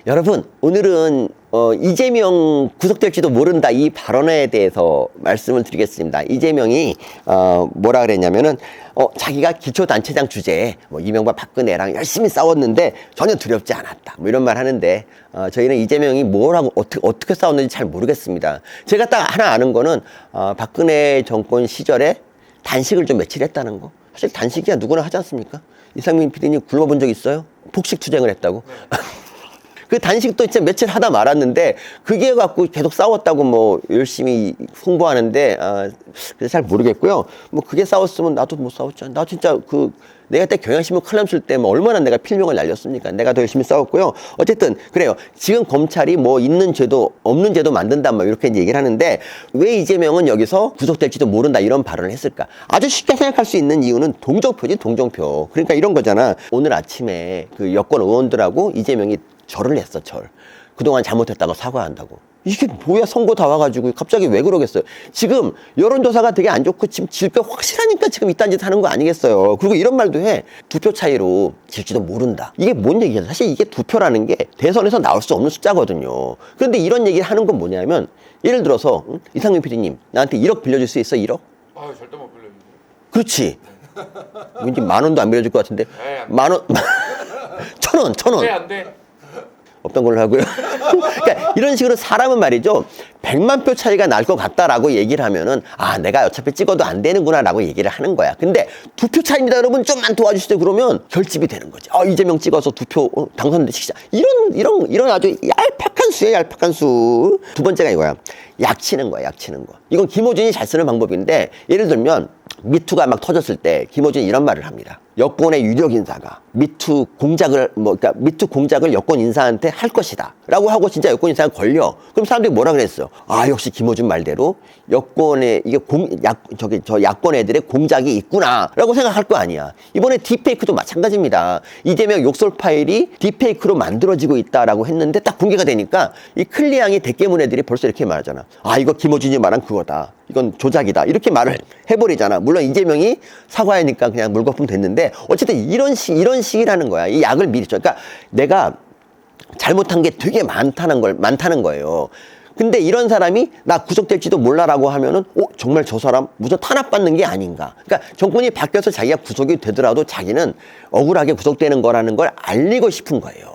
여러분, 오늘은 이재명 구속될지도 모른다 이 발언에 대해서 말씀을 드리겠습니다. 이재명이 뭐라 그랬냐면은 자기가 기초단체장 주제에 뭐 이명박 박근혜랑 열심히 싸웠는데 전혀 두렵지 않았다. 뭐 이런 말 하는데 저희는 이재명이 뭐라고 어떻게 싸웠는지 잘 모르겠습니다. 제가 딱 하나 아는 거는 박근혜 정권 시절에 단식을 좀 며칠 했다는 거. 사실 단식이야 누구나 하지 않습니까? 이상민 PD님 굶어본 적 있어요? 폭식 투쟁을 했다고? 그 단식도 진짜 며칠 하다 말았는데 그게 갖고 계속 싸웠다고 뭐 열심히 홍보하는데 그래서 잘 모르겠고요. 뭐 그게 싸웠으면 나도 못 싸웠잖아. 나 진짜 내가 그때 경향신문 칼럼 쓸 때 뭐 얼마나 내가 필명을 날렸습니까? 내가 더 열심히 싸웠고요. 어쨌든 그래요. 지금 검찰이 뭐 있는 죄도 없는 죄도 만든다 뭐 이렇게 이제 얘기를 하는데 왜 이재명은 여기서 구속될지도 모른다 이런 발언을 했을까? 아주 쉽게 생각할 수 있는 이유는 동정표지 동정표. 그러니까 이런 거잖아. 오늘 아침에 그 여권 의원들하고 이재명이 절을 했어, 절. 그동안 잘못했다고 사과한다고. 이게 뭐야, 선거 다 와가지고 갑자기 왜 그러겠어요? 지금 여론조사가 되게 안 좋고 지금 질 거 확실하니까 지금 이딴 짓 하는 거 아니겠어요? 그리고 이런 말도 해. 2표 차이로 질지도 모른다. 이게 뭔 얘기야? 사실 이게 2표라는 게 대선에서 나올 수 없는 숫자거든요. 그런데 이런 얘기를 하는 건 뭐냐면 예를 들어서 이상민 PD님 나한테 1억 빌려줄 수 있어? 1억? 절대 못 빌려주죠. 그렇지. 왠지 10,000원도 안 빌려줄 것 같은데. 네, 10,000원. 1,000원, 1,000원. 네, 안 돼. 없던 걸로 하고요. 그러니까 이런 식으로 사람은 말이죠. 100만 표 차이가 날 것 같다라고 얘기를 하면은 내가 어차피 찍어도 안 되는구나라고 얘기를 하는 거야. 근데 2표 차이입니다, 여러분. 좀만 도와주시죠. 그러면 결집이 되는 거지. 이재명 찍어서 2표 당선되시자. 이런 아주 얄팍한 수예요, 얄팍한 수. 두 번째가 이거야. 약 치는 거야, 약 치는 거. 이건 김호준이 잘 쓰는 방법인데 예를 들면 미투가 막 터졌을 때 김호준이 이런 말을 합니다. 여권의 유력 인사가 미투 공작을 그러니까 미투 공작을 여권 인사한테 할 것이다라고 하고 진짜 여권 인사가 걸려. 그럼 사람들이 뭐라 그랬어요? 역시 김호준 말대로 여권에 이게 저 야권 애들의 공작이 있구나라고 생각할 거 아니야. 이번에 딥페이크도 마찬가지입니다. 이재명 욕설 파일이 딥페이크로 만들어지고 있다라고 했는데 딱 공개가 되니까 이 클리앙이 대깨문 애들이 벌써 이렇게 말하잖아. 이거 김호준이 말한 그거다. 이건 조작이다. 이렇게 말을 해버리잖아. 물론 이재명이 사과하니까 그냥 물거품 됐는데 어쨌든 이런 식이라는 거야. 이 약을 미리 줘. 그러니까 내가 잘못한 게 되게 많다는 거예요. 근데 이런 사람이 나 구속될지도 몰라라고 하면은 정말 저 사람 무슨 탄압받는 게 아닌가. 그러니까 정권이 바뀌어서 자기가 구속이 되더라도 자기는 억울하게 구속되는 거라는 걸 알리고 싶은 거예요.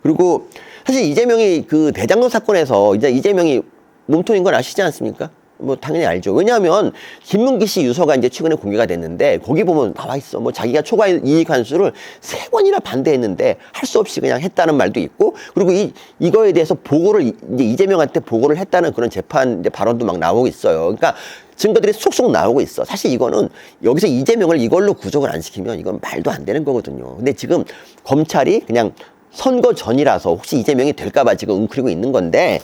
그리고 사실 이재명이 그 대장동 사건에서 이제 이재명이 몸통인 건 아시지 않습니까? 뭐 당연히 알죠. 왜냐하면 김문기 씨 유서가 이제 최근에 공개가 됐는데 거기 보면 나와 있어. 뭐 자기가 초과 이익 환수를 3번이나 반대했는데 할 수 없이 그냥 했다는 말도 있고, 그리고 이거에 대해서 보고를 이제 이재명한테 보고를 했다는 그런 재판 이제 발언도 막 나오고 있어요. 그러니까 증거들이 쏙쏙 나오고 있어. 사실 이거는 여기서 이재명을 이걸로 구속을 안 시키면 이건 말도 안 되는 거거든요. 근데 지금 검찰이 그냥 선거 전이라서 혹시 이재명이 될까봐 지금 웅크리고 있는 건데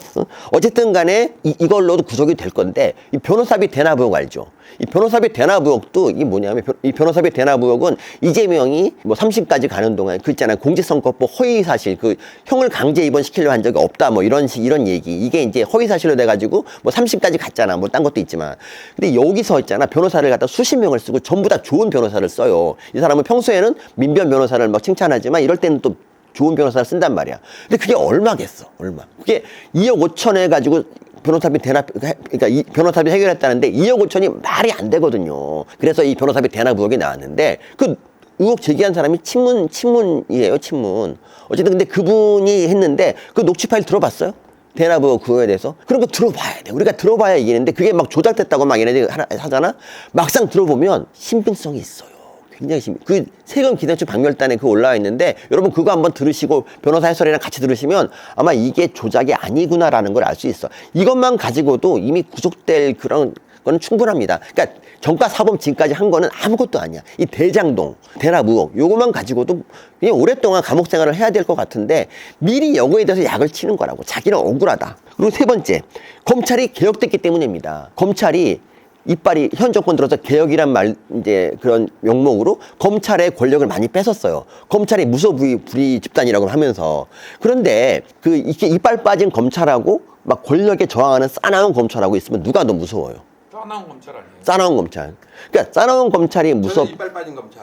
어쨌든 간에 이걸로도 구속이 될 건데 이 변호사비 대납 의혹 알죠? 이 변호사비 대납 의혹도 이게 뭐냐면 이 변호사비 대납 의혹은 이재명이 뭐 3심까지 가는 동안 그 있잖아요. 공직선거법 허위 사실 그 형을 강제 입원시키려 한 적이 없다 뭐 이런 얘기. 이게 이제 허위 사실로 돼가지고 뭐 3심까지 갔잖아. 뭐 딴 것도 있지만. 근데 여기서 있잖아. 변호사를 갖다 수십 명을 쓰고 전부 다 좋은 변호사를 써요. 이 사람은 평소에는 민변 변호사를 막 칭찬하지만 이럴 때는 또 좋은 변호사를 쓴단 말이야. 근데 그게 얼마겠어, 얼마. 그게 2억 5천 해가지고 변호사비 대납, 그러니까 이 변호사비 해결했다는데 2억 5천이 말이 안 되거든요. 그래서 이 변호사비 대납 의혹이 나왔는데 그 의혹 제기한 사람이 친문이에요, 친문. 어쨌든 근데 그분이 했는데 그 녹취 파일 들어봤어요? 대납 의혹 그거에 대해서? 그런 거 들어봐야 돼. 우리가 들어봐야 이기는데 그게 막 조작됐다고 막 얘네들이 하잖아? 막상 들어보면 신빙성이 있어요. 굉장히 그 세금 기대주 박멸단에 그 올라와 있는데 여러분 그거 한번 들으시고 변호사 해설이랑 같이 들으시면 아마 이게 조작이 아니구나라는 걸 알 수 있어. 이것만 가지고도 이미 구속될 그런 건 충분합니다. 그러니까 정가 사범 지금까지 한 거는 아무것도 아니야. 이 대장동 대납 의혹 요것만 가지고도 그냥 오랫동안 감옥 생활을 해야 될 것 같은데 미리 여거에 대해서 약을 치는 거라고. 자기는 억울하다. 그리고 세 번째, 검찰이 개혁됐기 때문입니다. 검찰이 이빨이 현 정권 들어서 개혁이란 말 이제 그런 명목으로 검찰의 권력을 많이 뺏었어요. 검찰이 무소불위 집단이라고 하면서. 그런데 그 이렇게 이빨 빠진 검찰하고 막 권력에 저항하는 싸나운 검찰하고 있으면 누가 더 무서워요? 싸나운 검찰 아니에요? 싸나운 검찰. 그러니까 싸나운 검찰이 저는 이빨 빠진 검찰.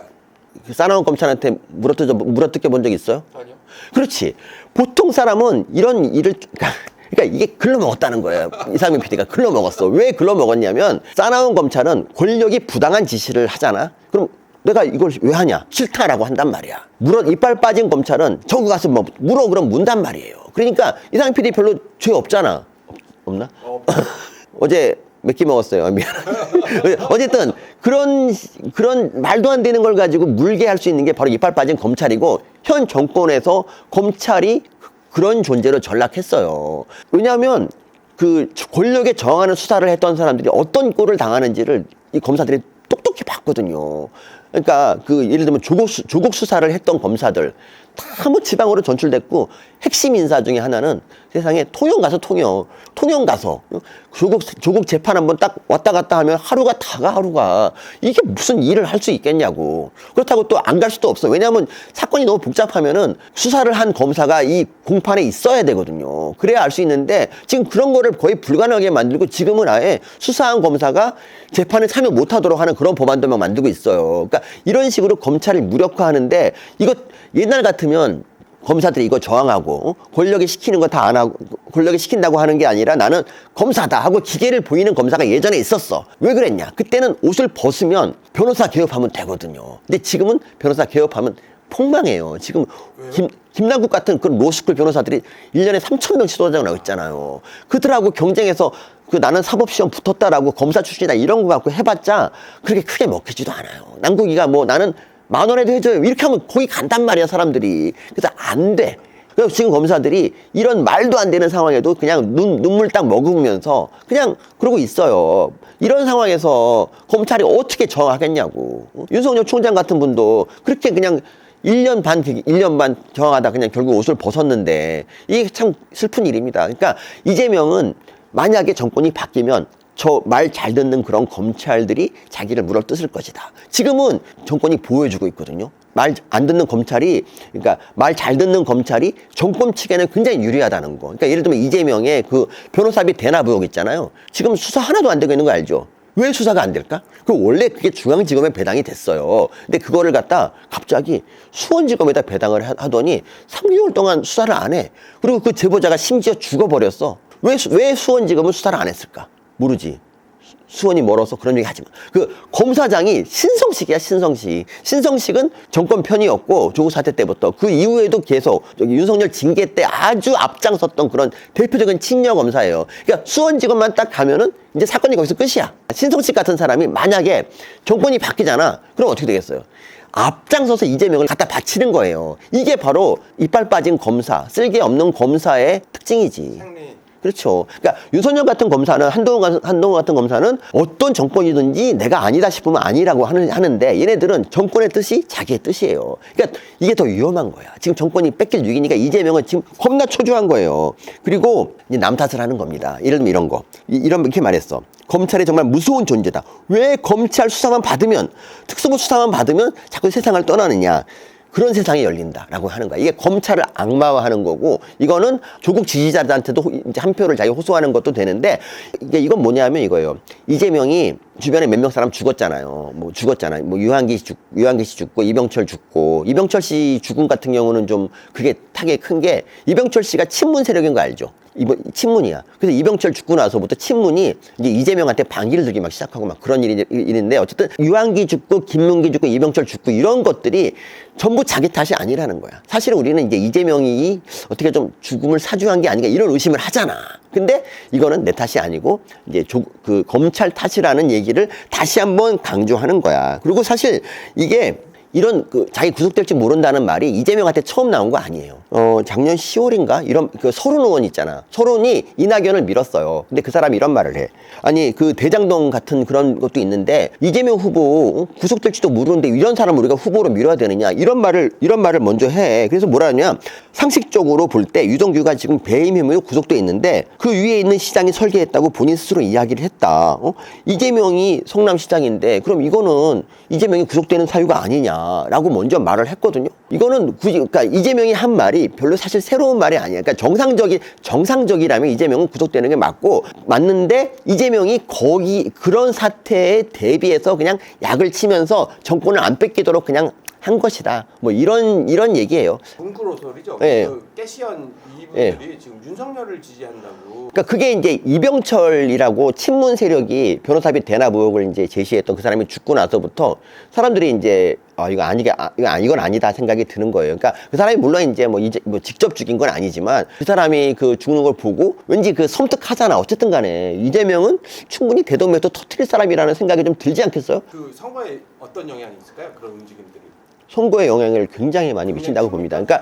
그 싸나운 검찰한테 물어뜯겨 본 적 있어요? 아니요. 그렇지. 보통 사람은 이런 일을 그러니까 이게 글러먹었다는 거예요. 이상민 PD가 글러먹었어. 왜 글러먹었냐면 싸나운 검찰은 권력이 부당한 지시를 하잖아. 그럼 내가 이걸 왜 하냐? 싫다라고 한단 말이야. 이빨 빠진 검찰은 저거 가서 뭐 물어 그럼 문단 말이에요. 그러니까 이상민 PD 별로 죄 없잖아. 없나? 어제 몇 끼 먹었어요. 미안해. 어쨌든 그런 말도 안 되는 걸 가지고 물게 할 수 있는 게 바로 이빨 빠진 검찰이고 현 정권에서 검찰이 그런 존재로 전락했어요. 왜냐하면 그 권력에 저항하는 수사를 했던 사람들이 어떤 꼴을 당하는지를 이 검사들이 똑똑히 봤거든요. 그러니까 그 예를 들면 조국 수사를 했던 검사들 다 뭐 지방으로 전출됐고 핵심 인사 중에 하나는 세상에 통영 가서 조국 재판 한번 딱 왔다 갔다 하면 하루가 다가 하루가 이게 무슨 일을 할 수 있겠냐고. 그렇다고 또 안 갈 수도 없어. 왜냐하면 사건이 너무 복잡하면은 수사를 한 검사가 이 공판에 있어야 되거든요. 그래야 알 수 있는데 지금 그런 거를 거의 불가능하게 만들고 지금은 아예 수사한 검사가 재판에 참여 못하도록 하는 그런 법안도 막 만들고 있어요. 그러니까 이런 식으로 검찰을 무력화하는데 이거 옛날 같으면 검사들이 이거 저항하고 권력이 시키는 거 다 안 하고 권력이 시킨다고 하는 게 아니라 나는 검사다 하고 기계를 보이는 검사가 예전에 있었어. 왜 그랬냐? 그때는 옷을 벗으면 변호사 개업하면 되거든요. 근데 지금은 변호사 개업하면 폭망해요. 지금 김남국 같은 그런 로스쿨 변호사들이 1년에 3,000명씩 쏟아져 나오고 있잖아요. 그들하고 경쟁해서 그 나는 사법시험 붙었다라고 검사 출신이다 이런 거 갖고 해봤자 그렇게 크게 먹히지도 않아요. 남국이가 뭐 나는 10,000원에도 해줘요. 이렇게 하면 거기 간단 말이야, 사람들이. 그래서 안 돼. 그래서 지금 검사들이 이런 말도 안 되는 상황에도 그냥 눈물 딱 머금으면서 그냥 그러고 있어요. 이런 상황에서 검찰이 어떻게 저항하겠냐고. 윤석열 총장 같은 분도 그렇게 그냥 1년 반 저항하다 그냥 결국 옷을 벗었는데 이게 참 슬픈 일입니다. 그러니까 이재명은 만약에 정권이 바뀌면 저 말 잘 듣는 그런 검찰들이 자기를 물어뜯을 것이다. 지금은 정권이 보여주고 있거든요. 말 안 듣는 검찰이, 그러니까 말 잘 듣는 검찰이 정권 측에는 굉장히 유리하다는 거. 그러니까 예를 들면 이재명의 그 변호사비 대납 의혹 있잖아요. 지금 수사 하나도 안 되고 있는 거 알죠? 왜 수사가 안 될까? 원래 그게 중앙지검에 배당이 됐어요. 근데 그거를 갖다 갑자기 수원지검에다 배당을 하더니 3개월 동안 수사를 안 해. 그리고 그 제보자가 심지어 죽어버렸어. 왜 수원지검은 수사를 안 했을까? 모르지. 수원이 멀어서 그런 얘기 하지 마. 그 검사장이 신성식이야, 신성식. 신성식은 정권 편이었고 조국 사태 때부터 그 이후에도 계속 윤석열 징계 때 아주 앞장섰던 그런 대표적인 친여 검사예요. 그러니까 수원지검만 딱 가면은 이제 사건이 거기서 끝이야. 신성식 같은 사람이 만약에 정권이 바뀌잖아. 그럼 어떻게 되겠어요? 앞장서서 이재명을 갖다 바치는 거예요. 이게 바로 이빨 빠진 검사, 쓸개 없는 검사의 특징이지. 그렇죠. 그러니까 윤석열 같은 검사는 한동훈 같은 검사는 어떤 정권이든지 내가 아니다 싶으면 아니라고 하는데 얘네들은 정권의 뜻이 자기의 뜻이에요. 그러니까 이게 더 위험한 거야. 지금 정권이 뺏길 위기니까 이재명은 지금 겁나 초조한 거예요. 그리고 이제 남 탓을 하는 겁니다. 예를 들면 이런 거. 이렇게 말했어. 검찰이 정말 무서운 존재다. 왜 검찰 수사만 받으면 특수부 수사만 받으면 자꾸 세상을 떠나느냐. 그런 세상이 열린다라고 하는 거야. 이게 검찰을 악마화하는 거고 이거는 조국 지지자들한테도 이제 한 표를 자기 호소하는 것도 되는데 이건 뭐냐면 이거예요. 이재명이 주변에 몇 명 사람 죽었잖아요. 뭐 유한기 씨 죽고 이병철 죽고 이병철 씨 죽음 같은 경우는 좀 그게 타격이 큰 게 이병철 씨가 친문 세력인 거 알죠? 친문이야. 그래서 이병철 죽고 나서부터 친문이 이제 이재명한테 반기를 들기 막 시작하고 막 그런 일인데 어쨌든 유한기 죽고 김문기 죽고 이병철 죽고 이런 것들이 전부 자기 탓이 아니라는 거야. 사실은 우리는 이제 이재명이 어떻게 좀 죽음을 사주한 게 아닌가 이런 의심을 하잖아. 근데 이거는 내 탓이 아니고 이제 그 검찰 탓이라는 얘기를 다시 한번 강조하는 거야. 그리고 사실 이게 이런 자기 구속될지 모른다는 말이 이재명한테 처음 나온 거 아니에요. 작년 10월인가 이런 그 서른 의원 있잖아. 서른이 이낙연을 밀었어요. 근데 그 사람이 이런 말을 해. 아니 그 대장동 같은 그런 것도 있는데 이재명 후보 구속될지도 모르는데 이런 사람을 우리가 후보로 밀어야 되느냐 이런 말을 먼저 해. 그래서 뭐라 하냐? 상식적으로 볼 때 유동규가 지금 배임 혐의로 구속돼 있는데 그 위에 있는 시장이 설계했다고 본인 스스로 이야기를 했다. 이재명이 성남시장인데 그럼 이거는 이재명이 구속되는 사유가 아니냐라고 먼저 말을 했거든요. 이거는 굳이 그러니까 이재명이 한 말이 별로 사실 새로운 말이 아니야. 그러니까 정상적이라면 이재명은 구속되는 게 맞는데 이재명이 거기 그런 사태에 대비해서 그냥 약을 치면서 정권을 안 뺏기도록 그냥 한 것이다. 뭐 이런 얘기예요. bunku로설이죠. 예. 그 깨시연 이분들이 지금 윤석열을 지지한다고. 그러니까 그게 이제 이병철이라고 친문 세력이 변호사비 대납 의혹을 이제 제시했던 그 사람이 죽고 나서부터 사람들이 이제 이건 아니다 생각이 드는 거예요. 그러니까 그 사람이 물론 이제 뭐 직접 죽인 건 아니지만 그 사람이 그 죽는 걸 보고 왠지 그 섬뜩하잖아. 어쨌든 간에 이재명은 충분히 대동맥도 터트릴 사람이라는 생각이 좀 들지 않겠어요? 그 선거에 어떤 영향이 있을까요? 그런 움직임들이. 선거에 영향을 굉장히 많이 미친다고 봅니다. 그러니까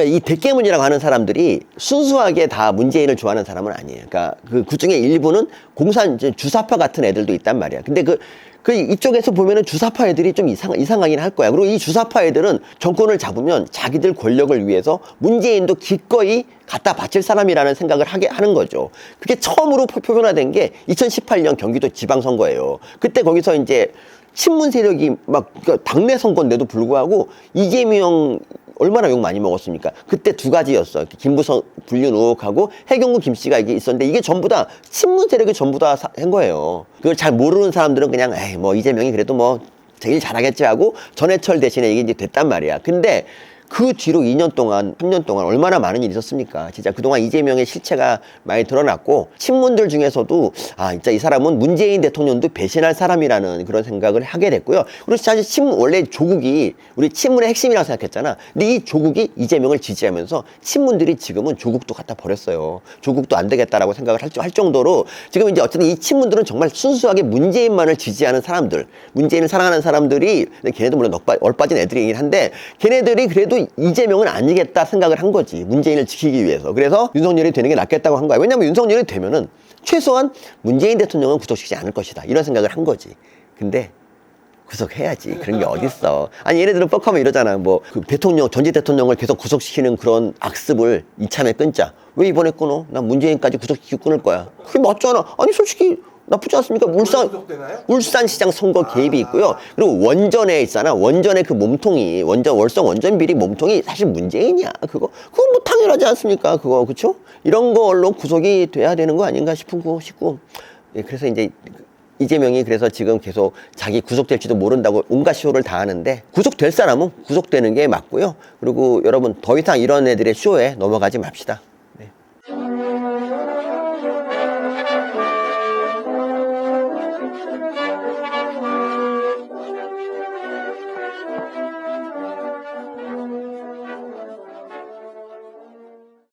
이 대깨문이라고 하는 사람들이 순수하게 다 문재인을 좋아하는 사람은 아니에요. 그러니까 그 중에 일부는 주사파 같은 애들도 있단 말이야. 근데 그 이쪽에서 보면은 주사파 애들이 좀 이상하긴 할 거야. 그리고 이 주사파 애들은 정권을 잡으면 자기들 권력을 위해서 문재인도 기꺼이 갖다 바칠 사람이라는 생각을 하는 거죠. 그게 처음으로 표현화된 게 2018년 경기도 지방선거예요. 그때 거기서 이제 친문 세력이 막 당내 선거인데도 불구하고 이재명 얼마나 욕 많이 먹었습니까? 그때 두 가지였어. 김부성 불륜 의혹하고 해경구 김씨가 이게 있었는데 이게 전부 다 친문 세력이 전부 다 한 거예요. 그걸 잘 모르는 사람들은 그냥 에이 뭐 이재명이 그래도 뭐 제일 잘하겠지 하고 전해철 대신에 이게 이제 됐단 말이야. 근데 그 뒤로 2년 동안, 3년 동안 얼마나 많은 일이 있었습니까? 진짜 그동안 이재명의 실체가 많이 드러났고, 친문들 중에서도, 진짜 이 사람은 문재인 대통령도 배신할 사람이라는 그런 생각을 하게 됐고요. 그리고 사실 원래 조국이 우리 친문의 핵심이라고 생각했잖아. 근데 이 조국이 이재명을 지지하면서 친문들이 지금은 조국도 갖다 버렸어요. 조국도 안 되겠다라고 생각을 할 정도로 지금 이제 어쨌든 이 친문들은 정말 순수하게 문재인만을 지지하는 사람들, 문재인을 사랑하는 사람들이, 걔네도 물론 얼빠진 애들이긴 한데, 걔네들이 그래도 이재명은 아니겠다 생각을 한 거지. 문재인을 지키기 위해서. 그래서 윤석열이 되는 게 낫겠다고 한 거야. 왜냐면 윤석열이 되면은 최소한 문재인 대통령은 구속시키지 않을 것이다. 이런 생각을 한 거지. 근데 구속해야지. 그런 게 어딨어. 아니, 얘네들은 뻑하면 이러잖아. 뭐, 전직 대통령을 계속 구속시키는 그런 악습을 이참에 끊자. 왜 이번에 끊어? 난 문재인까지 구속시키고 끊을 거야. 그게 맞잖아. 아니, 솔직히 나쁘지 않습니까? 울산시장 선거 개입이 있고요. 그리고 원전에 있잖아. 원전에 그 몸통이, 월성 원전 비리 몸통이 사실 문재인이야. 그건 뭐 당연하지 않습니까? 그쵸? 이런 걸로 구속이 돼야 되는 거 아닌가 싶고. 예, 그래서 이제 이재명이 그래서 지금 계속 자기 구속될지도 모른다고 온갖 쇼를 다 하는데, 구속될 사람은 구속되는 게 맞고요. 그리고 여러분 더 이상 이런 애들의 쇼에 넘어가지 맙시다.